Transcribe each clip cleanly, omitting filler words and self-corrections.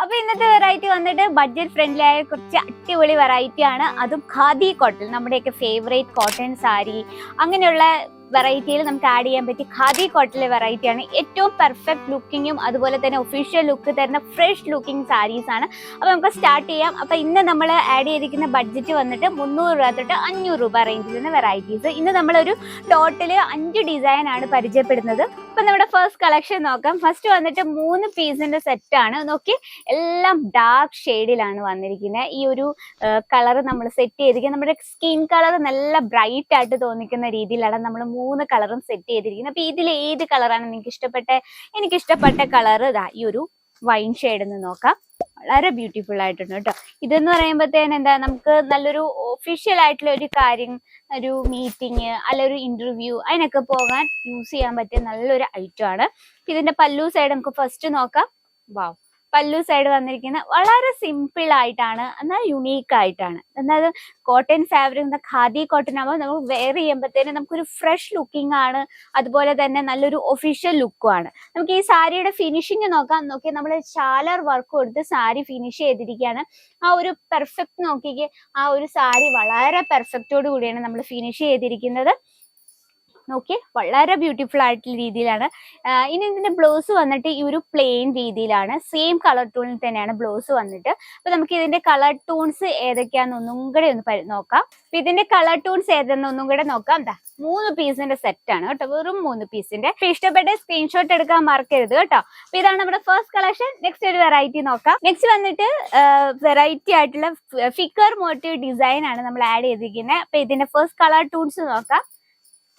അപ്പൊ ഇന്നത്തെ വെറൈറ്റി വന്നിട്ട് ബഡ്ജറ്റ് ഫ്രണ്ട്ലി ആയ കുറച്ച് അടിപൊളി വെറൈറ്റി ആണ്. അതും ഖാദി കോട്ടൺ, നമ്മുടെയൊക്കെ ഫേവറേറ്റ് കോട്ടൺ സാരി അങ്ങനെയുള്ള വെറൈറ്റിയിൽ നമുക്ക് ആഡ് ചെയ്യാൻ പറ്റിയ ഖാദി കോട്ടണിലെ വെറൈറ്റിയാണ്. ഏറ്റവും പെർഫെക്റ്റ് ലുക്കിങ്ങും അതുപോലെ തന്നെ ഒഫീഷ്യൽ ലുക്ക് തരുന്ന ഫ്രഷ് ലുക്കിംഗ് സാരീസ് ആണ്. അപ്പൊ നമുക്ക് സ്റ്റാർട്ട് ചെയ്യാം. അപ്പൊ ഇന്ന് നമ്മൾ ആഡ് ചെയ്തിരിക്കുന്ന ബഡ്ജറ്റ് വന്നിട്ട് 300 രൂപ തൊട്ട് 500 രൂപ റേഞ്ചിൽ നിന്ന് വെറൈറ്റീസ്. ഇന്ന് നമ്മളൊരു ടോട്ടല് 5 ഡിസൈൻ ആണ് പരിചയപ്പെടുന്നത്. അപ്പൊ നമ്മുടെ ഫസ്റ്റ് കളക്ഷൻ നോക്കാം. ഫസ്റ്റ് വന്നിട്ട് 3 പീസിന്റെ സെറ്റ് ആണ്. നോക്കി, എല്ലാം ഡാർക്ക് ഷെയ്ഡിലാണ് വന്നിരിക്കുന്നത്. ഈ ഒരു കളർ നമ്മൾ സെറ്റ് ചെയ്തിരിക്കുന്നത് നമ്മുടെ സ്കിൻ കളർ നല്ല ബ്രൈറ്റ് ആയിട്ട് തോന്നിക്കുന്ന രീതിയിലാണ് നമ്മൾ 3 കളറും സെറ്റ് ചെയ്തിരിക്കുന്നത്. അപ്പൊ ഇതിൽ ഏത് കളറാണ് നിങ്ങൾക്ക് ഇഷ്ടപ്പെട്ട? എനിക്ക് ഇഷ്ടപ്പെട്ട കളർ ഇതാ ഈ ഒരു വൈൻ ഷെയ്ഡ് എന്ന് നോക്കാം. വളരെ ബ്യൂട്ടിഫുൾ ആയിട്ടുണ്ട് കേട്ടോ. ഇതെന്ന് പറയുമ്പോഴത്തേന് എന്താ, നമുക്ക് നല്ലൊരു ഒഫീഷ്യൽ ആയിട്ടുള്ള ഒരു കാര്യം, ഒരു മീറ്റിംഗ് അല്ല ഒരു ഇന്റർവ്യൂ, അതിനൊക്കെ പോകാൻ യൂസ് ചെയ്യാൻ പറ്റിയ നല്ലൊരു ഐറ്റം ആണ്. ഇതിന്റെ പല്ലു സൈഡ് നമുക്ക് ഫസ്റ്റ് നോക്കാം. വാവ്, പല്ലു സൈഡ് വന്നിരിക്കുന്ന വളരെ സിമ്പിൾ ആയിട്ടാണ്, എന്നാൽ യുണീക്ക് ആയിട്ടാണ്. എന്നാൽ കോട്ടൺ ഫാബ്രിക്, ഖാദി കോട്ടൺ ആകുമ്പോൾ നമുക്ക് വെയർ ചെയ്യുമ്പോഴത്തേനും നമുക്കൊരു ഫ്രഷ് ലുക്കിംഗ് ആണ്, അതുപോലെ തന്നെ നല്ലൊരു ഒഫീഷ്യൽ ലുക്കും ആണ്. നമുക്ക് ഈ സാരിയുടെ ഫിനിഷിങ് നോക്കാം. നോക്കി, നമ്മൾ ഷാലർ വർക്ക് കൊടുത്ത് സാരി ഫിനിഷ് ചെയ്തിരിക്കുകയാണ്. ആ ഒരു പെർഫെക്റ്റ് നോക്കിക്കേ, ആ ഒരു സാരി വളരെ പെർഫെക്റ്റോട് കൂടിയാണ് നമ്മൾ ഫിനിഷ് ചെയ്തിരിക്കുന്നത്. നോക്കി, വളരെ ബ്യൂട്ടിഫുൾ ആയിട്ടുള്ള രീതിയിലാണ്. ഇനി ഇതിന്റെ ബ്ലൗസ് വന്നിട്ട് ഈ ഒരു പ്ലെയിൻ രീതിയിലാണ്, സെയിം കളർ ടൂണിൽ തന്നെയാണ് ബ്ലൗസ് വന്നിട്ട്. അപ്പൊ നമുക്ക് ഇതിന്റെ കളർ ടൂൺസ് ഏതൊക്കെയാന്ന് ഒന്നും കൂടെ ഒന്ന് നോക്കാം. അപ്പൊ ഇതിന്റെ കളർ ടൂൺസ് ഏതെന്ന് ഒന്നും കൂടെ നോക്കാം. എന്താ, 3 പീസിന്റെ സെറ്റ് ആണ് കേട്ടോ, വെറും 3 പീസിന്റെ. ഇഷ്ടപ്പെട്ട സ്ക്രീൻഷോട്ട് എടുക്കാൻ മറക്കരുത് കേട്ടോ. അപ്പൊ ഇതാണ് നമ്മുടെ ഫസ്റ്റ് കളക്ഷൻ. നെക്സ്റ്റ് ഒരു വെറൈറ്റി നോക്കാം. നെക്സ്റ്റ് വന്നിട്ട് വെറൈറ്റി ആയിട്ടുള്ള ഫിക്കർ മോട്ടീവ് ഡിസൈൻ ആണ് നമ്മൾ ആഡ് ചെയ്തിരിക്കുന്നത്. അപ്പൊ ഇതിന്റെ ഫസ്റ്റ് കളർ ടൂൺസ് നോക്കാം.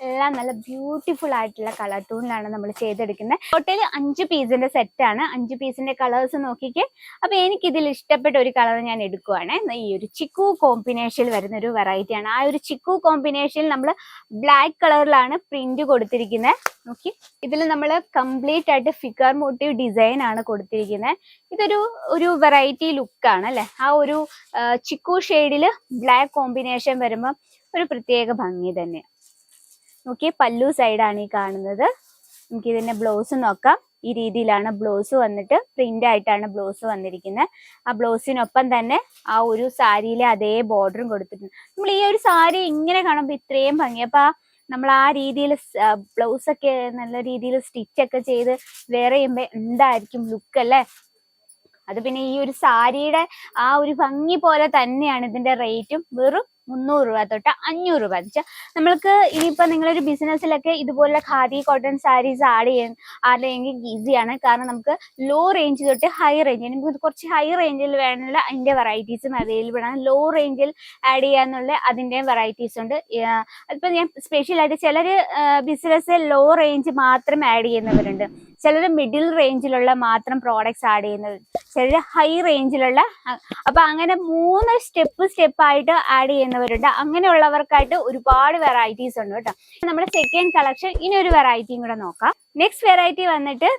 എല്ലാം നല്ല ബ്യൂട്ടിഫുൾ ആയിട്ടുള്ള കളർ ടൂണിലാണ് നമ്മൾ ചെയ്തെടുക്കുന്നത്. ടോട്ടൽ 5 പീസിന്റെ സെറ്റ് ആണ്. 5 പീസിന്റെ കളേഴ്സ് നോക്കിക്കേ. അപ്പൊ എനിക്ക് ഇതിൽ ഇഷ്ടപ്പെട്ട ഒരു കളർ ഞാൻ എടുക്കുവാണ്. ഈ ഒരു ചിക്കു കോമ്പിനേഷനിൽ വരുന്ന ഒരു വെറൈറ്റി ആണ്. ആ ഒരു ചിക്കു കോമ്പിനേഷനിൽ നമ്മൾ ബ്ലാക്ക് കളറിലാണ് പ്രിന്റ് കൊടുത്തിരിക്കുന്നത്. നോക്കി, ഇതിൽ നമ്മൾ കംപ്ലീറ്റ് ആയിട്ട് ഫിഗർ മോട്ടീവ് ഡിസൈൻ ആണ് കൊടുത്തിരിക്കുന്നത്. ഇതൊരു വെറൈറ്റി ലുക്കാണ് അല്ലെ. ആ ഒരു ചിക്കു ഷെയ്ഡില് ബ്ലാക്ക് കോമ്പിനേഷൻ വരുമ്പോൾ ഒരു പ്രത്യേക ഭംഗി തന്നെയാണ്. നോക്കിയേ, പല്ലു സൈഡാണ് ഈ കാണുന്നത്. നമുക്ക് ഇതിന്റെ ബ്ലൗസ് നോക്കാം. ഈ രീതിയിലാണ് ബ്ലൗസ് വന്നിട്ട്, പ്രിന്റ് ആയിട്ടാണ് ബ്ലൗസ് വന്നിരിക്കുന്നത്. ആ ബ്ലൗസിനൊപ്പം തന്നെ ആ ഒരു സാരിയിലെ അതേ ബോർഡറും കൊടുത്തിട്ടുണ്ട്. നമ്മൾ ഈ ഒരു സാരി ഇങ്ങനെ കാണുമ്പോൾ ഇത്രയും ഭംഗി. അപ്പൊ നമ്മൾ ആ രീതിയിൽ ബ്ലൗസ് ഒക്കെ നല്ല രീതിയിൽ സ്റ്റിച്ച് ഒക്കെ ചെയ്ത് വേറെ ചെയ്യുമ്പോൾ എന്തായിരിക്കും ലുക്ക് അല്ലേ. അത് പിന്നെ ഈ ഒരു സാരിയുടെ ആ ഒരു ഭംഗി പോലെ തന്നെയാണ് ഇതിന്റെ റേറ്റും. വെറും 300 രൂപ തൊട്ട് 500 രൂപ. നമ്മൾക്ക് ഇനിയിപ്പോ നിങ്ങളൊരു ബിസിനസ്സിലൊക്കെ ഇതുപോലെ ഖാദി കോട്ടൺ സാരീസ് ആഡ് ചെയ്യെങ്കിൽ ഈസിയാണ്. കാരണം നമുക്ക് ലോ റേഞ്ച് തൊട്ട് ഹൈ റേഞ്ച്, നമുക്ക് കുറച്ച് ഹൈ റേഞ്ചിൽ വേണമെങ്കിൽ അതിന്റെ വെറൈറ്റീസും അവൈലബിൾ ആണ്. ലോ റേഞ്ചിൽ ആഡ് ചെയ്യാന്നുള്ള അതിന്റെയും വെറൈറ്റീസ് ഉണ്ട്. അതിപ്പോ ഞാൻ സ്പെഷ്യൽ ആയിട്ട് ചിലര് ബിസിനസ് ലോ റേഞ്ച് മാത്രം ആഡ് ചെയ്യുന്നവരുണ്ട്, ചിലര് മിഡിൽ റേഞ്ചിലുള്ള മാത്രം പ്രോഡക്ട്സ് ആഡ് ചെയ്യുന്നത്, ചിലര് ഹൈ റേഞ്ചിലുള്ള. അപ്പൊ അങ്ങനെ 3 സ്റ്റെപ്പ് ആയിട്ട് ആഡ് ചെയ്യുന്നവരുണ്ട്. അങ്ങനെയുള്ളവർക്കായിട്ട് ഒരുപാട് വെറൈറ്റീസ് ഉണ്ട് കേട്ടോ. നമ്മുടെ സെക്കൻഡ് കളക്ഷൻ, ഇനി ഒരു വെറൈറ്റിയും കൂടെ നോക്കാം. നെക്സ്റ്റ് വെറൈറ്റി വന്നിട്ട്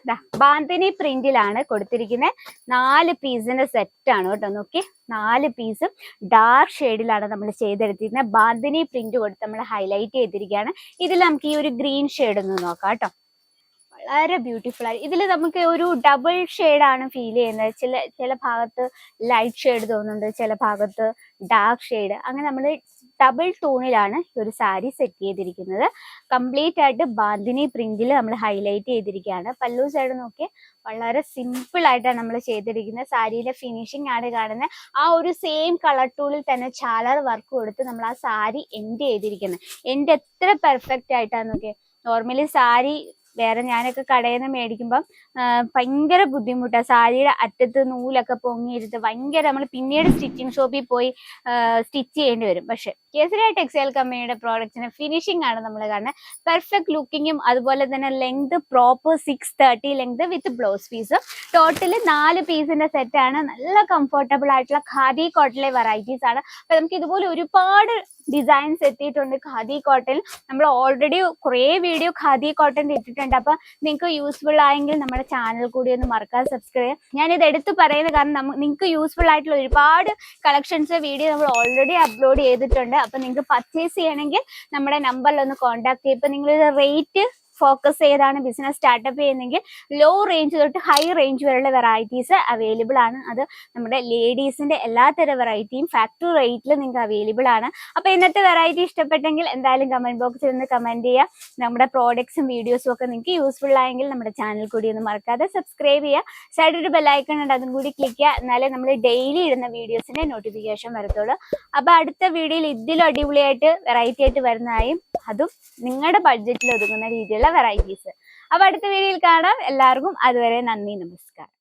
ബാന്തിനി പ്രിന്റിലാണ് കൊടുത്തിരിക്കുന്നത്. 4 പീസിന്റെ സെറ്റ് ആണ് കേട്ടോ. നോക്കി, 4 പീസും ഡാർക്ക് ഷെയ്ഡിലാണ് നമ്മൾ ചെയ്തെടുത്തിരിക്കുന്നത്. ബാന്തിനി പ്രിന്റ് കൊടുത്ത് നമ്മൾ ഹൈലൈറ്റ് ചെയ്തിരിക്കുകയാണ്. ഇതിൽ നമുക്ക് ഈ ഒരു ഗ്രീൻ ഷെയ്ഡ് ഒന്ന് നോക്കാം കേട്ടോ. വളരെ ബ്യൂട്ടിഫുൾ ആയി. ഇതിൽ നമുക്ക് ഒരു ഡബിൾ ഷെയ്ഡാണ് ഫീൽ ചെയ്യുന്നത്. ചില ഭാഗത്ത് ലൈറ്റ് ഷെയ്ഡ് തോന്നുന്നുണ്ട്, ചില ഭാഗത്ത് ഡാർക്ക് ഷെയ്ഡ്. അങ്ങനെ നമ്മൾ ഡബിൾ ടൂണിലാണ് ഈ ഒരു സാരി സെറ്റ് ചെയ്തിരിക്കുന്നത്. കംപ്ലീറ്റ് ആയിട്ട് ബാന്തിനി പ്രിന്റിൽ നമ്മൾ ഹൈലൈറ്റ് ചെയ്തിരിക്കുകയാണ്. പല്ലു സൈഡ് നോക്കി, വളരെ സിമ്പിൾ ആയിട്ടാണ് നമ്മൾ ചെയ്തിരിക്കുന്നത്. സാരിയിലെ ഫിനിഷിംഗ് ആണ് കാണുന്നത്. ആ ഒരു സെയിം കളർ ടൂളിൽ തന്നെ ചാലർ വർക്ക് കൊടുത്ത് നമ്മൾ ആ സാരി എൻഡ് ചെയ്തിരിക്കുന്നത്. എൻഡ് എത്ര പെർഫെക്റ്റ് ആയിട്ടാണ് നോക്കിയേ. നോർമലി സാരി വേറെ ഞാനൊക്കെ കടയിൽ നിന്ന് മേടിക്കുമ്പം ഭയങ്കര ബുദ്ധിമുട്ടാണ്. സാരിയുടെ അറ്റത്ത് നൂലൊക്കെ പൊങ്ങിയിരുത്ത് ഭയങ്കര, നമ്മൾ പിന്നീട് സ്റ്റിച്ചിങ് ഷോപ്പിൽ പോയി സ്റ്റിച്ച് ചെയ്യേണ്ടി വരും. പക്ഷെ കേസരിയ ടെക്സ്റ്റൈൽ കമ്പനിയുടെ പ്രോഡക്റ്റിന് ഫിനിഷിംഗ് ആണ് നമ്മൾ കാണുന്നത്. പെർഫെക്റ്റ് ലുക്കിങ്ങും അതുപോലെ തന്നെ length proper 630 length with blouse പീസും. ടോട്ടല് 4 പീസിന്റെ സെറ്റ് ആണ്. നല്ല കംഫർട്ടബിൾ ആയിട്ടുള്ള ഖാദി കോട്ടണിലെ വെറൈറ്റീസ് ആണ്. അപ്പൊ നമുക്ക് ഇതുപോലെ ഒരുപാട് ഡിസൈൻസ് എത്തിയിട്ടുണ്ട് ഖാദി കോട്ടൺ. നമ്മൾ ഓൾറെഡി കുറെ വീഡിയോ ഖാദി കോട്ടൺ ഇട്ടിട്ടുണ്ട്. അപ്പൊ നിങ്ങൾക്ക് യൂസ്ഫുൾ ആയെങ്കിൽ നമ്മുടെ ചാനൽ കൂടി ഒന്ന് മറക്കാതെ സബ്സ്ക്രൈബ് ചെയ്യാം. ഞാനിത് എടുത്ത് പറയുന്നത് കാരണം നിങ്ങൾക്ക് യൂസ്ഫുൾ ആയിട്ടുള്ള ഒരുപാട് കളക്ഷൻസ് വീഡിയോ നമ്മൾ ഓൾറെഡി അപ്ലോഡ് ചെയ്തിട്ടുണ്ട്. അപ്പൊ നിങ്ങൾക്ക് പർച്ചേസ് ചെയ്യണമെങ്കിൽ നമ്മുടെ നമ്പറിൽ ഒന്ന് കോൺടാക്ട് ചെയ്യും. ഇപ്പൊ നിങ്ങളൊരു റേറ്റ് ഫോക്കസ് ചെയ്താണ് ബിസിനസ് സ്റ്റാർട്ടപ്പ് ചെയ്യുന്നെങ്കിൽ ലോ റേഞ്ച് തൊട്ട് ഹൈ റേഞ്ച് വരെയുള്ള വെറൈറ്റീസ് അവൈലബിൾ ആണ്. അത് നമ്മുടെ ലേഡീസിന്റെ എല്ലാത്തരം വെറൈറ്റിയും ഫാക്ടറി റേറ്റിൽ നിങ്ങൾക്ക് അവൈലബിൾ ആണ്. അപ്പൊ ഇന്നത്തെ വെറൈറ്റി ഇഷ്ടപ്പെട്ടെങ്കിൽ എന്തായാലും കമന്റ് ബോക്സിൽ നിന്ന് കമന്റ് ചെയ്യുക. നമ്മുടെ പ്രോഡക്ട്സും വീഡിയോസും ഒക്കെ നിങ്ങൾക്ക് യൂസ്ഫുൾ ആയെങ്കിൽ നമ്മുടെ ചാനൽ കൂടി ഒന്ന് മറക്കാതെ സബ്സ്ക്രൈബ് ചെയ്യുക. സൈഡിൽ ഒരു ബെല്ലൈക്കൺ ഉണ്ട്, അതും കൂടി ക്ലിക്ക് ചെയ്യുക. എന്നാലേ നമ്മൾ ഡെയിലി ഇടുന്ന വീഡിയോസിന്റെ നോട്ടിഫിക്കേഷൻ വരത്തുള്ളൂ. അപ്പൊ അടുത്ത വീഡിയോയിൽ ഇതിലും അടിപൊളിയായിട്ട് വെറൈറ്റി ആയിട്ട് വരുന്നതായും അതും നിങ്ങളുടെ ബഡ്ജറ്റിൽ ഒതുങ്ങുന്ന രീതിയിലുള്ള വെറൈറ്റീസ്. അപ്പൊ അടുത്ത വീഡിയോയിൽ കാണാം. എല്ലാവർക്കും അതുവരെ നന്ദി, നമസ്കാരം.